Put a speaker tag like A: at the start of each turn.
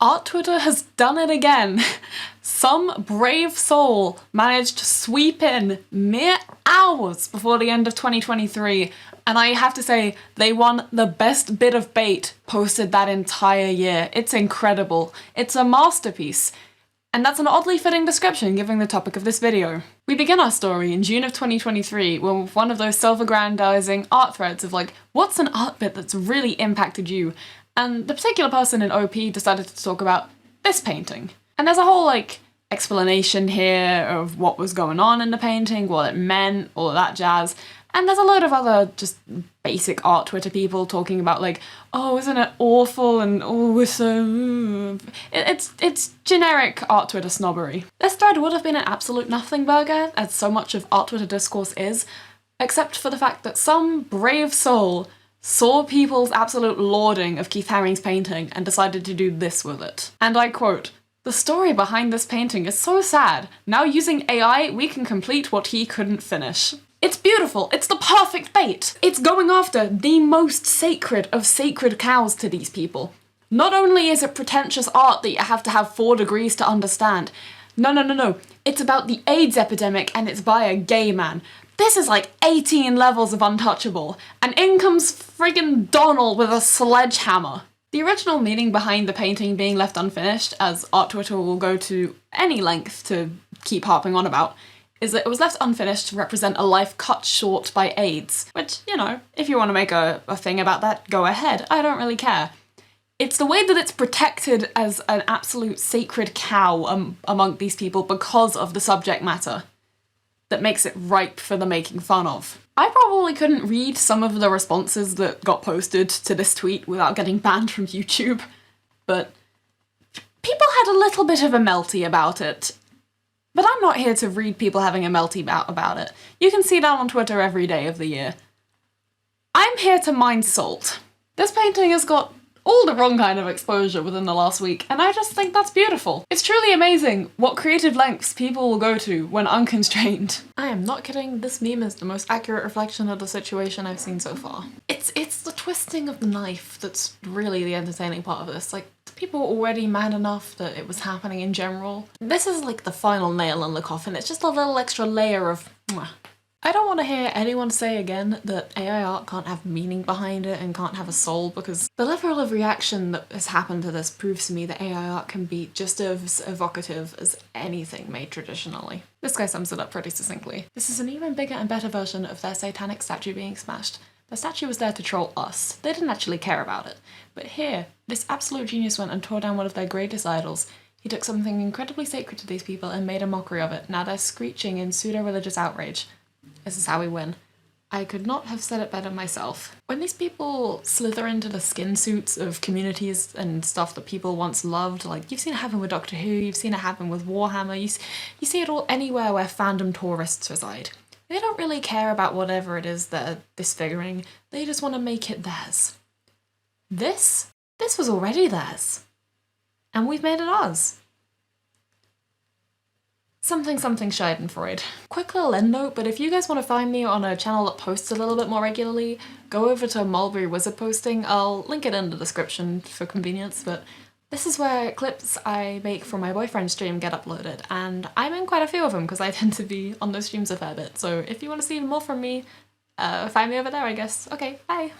A: Art Twitter has done it again. Some brave soul managed to sweep in mere hours before the end of 2023, and I have to say, they won the best bit of bait posted that entire year. It's incredible. It's a masterpiece. And that's an oddly fitting description given the topic of this video. We begin our story in June of 2023 with one of those self-aggrandizing art threads of like, what's an art bit that's really impacted you? And the particular person in OP decided to talk about this painting. And there's a whole like explanation here of what was going on in the painting, what it meant, all of that jazz. And there's a load of other just basic art Twitter people talking about like, oh, isn't it awful, and oh, we're so... It's generic art Twitter snobbery. This thread would have been an absolute nothing burger, as so much of art Twitter discourse is, except for the fact that some brave soul saw people's absolute lauding of Keith Haring's painting and decided to do this with it. And I quote, "The story behind this painting is so sad. Now using AI, we can complete what he couldn't finish." It's beautiful, it's the perfect bait. It's going after the most sacred of sacred cows to these people. Not only is it pretentious art that you have to have 4 degrees to understand, no. It's about the AIDS epidemic and it's by a gay man. This is like 18 levels of untouchable, and in comes friggin' Donald with a sledgehammer. The original meaning behind the painting being left unfinished, as art Twitter will go to any length to keep harping on about, is that it was left unfinished to represent a life cut short by AIDS. Which, you know, if you want to make a thing about that, go ahead. I don't really care. It's the way that it's protected as an absolute sacred cow among these people because of the subject matter that makes it ripe for the making fun of. I probably couldn't read some of the responses that got posted to this tweet without getting banned from YouTube, but people had a little bit of a melty about it. But I'm not here to read people having a melty about it. You can see that on Twitter every day of the year. I'm here to mine salt. This painting has got all the wrong kind of exposure within the last week, and I just think that's beautiful. It's truly amazing what creative lengths people will go to when unconstrained. I am not kidding, this meme is the most accurate reflection of the situation I've seen so far. It's the twisting of the knife that's really the entertaining part of this. Like, people were already mad enough that it was happening in general. This is like the final nail in the coffin. It's just a little extra layer of mwah. I don't want to hear anyone say again that AI art can't have meaning behind it and can't have a soul, because the level of reaction that has happened to this proves to me that AI art can be just as evocative as anything made traditionally. This guy sums it up pretty succinctly. This is an even bigger and better version of their satanic statue being smashed. The statue was there to troll us. They didn't actually care about it. But here, this absolute genius went and tore down one of their greatest idols. He took something incredibly sacred to these people and made a mockery of it. Now they're screeching in pseudo-religious outrage. This is how we win. I could not have said it better myself. When these people slither into the skin suits of communities and stuff that people once loved, like you've seen it happen with Doctor Who, you've seen it happen with Warhammer, you see it all anywhere where fandom tourists reside. They don't really care about whatever it is they're disfiguring, they just want to make it theirs. This was already theirs. And we've made it ours. Something Schadenfreude. Quick little end note, but if you guys want to find me on a channel that posts a little bit more regularly, go over to Mulberry Wizardposting. I'll link it in the description for convenience, but this is where clips I make for my boyfriend's stream get uploaded, and I'm in quite a few of them because I tend to be on those streams a fair bit, so if you want to see more from me, find me over there, I guess. Okay, bye!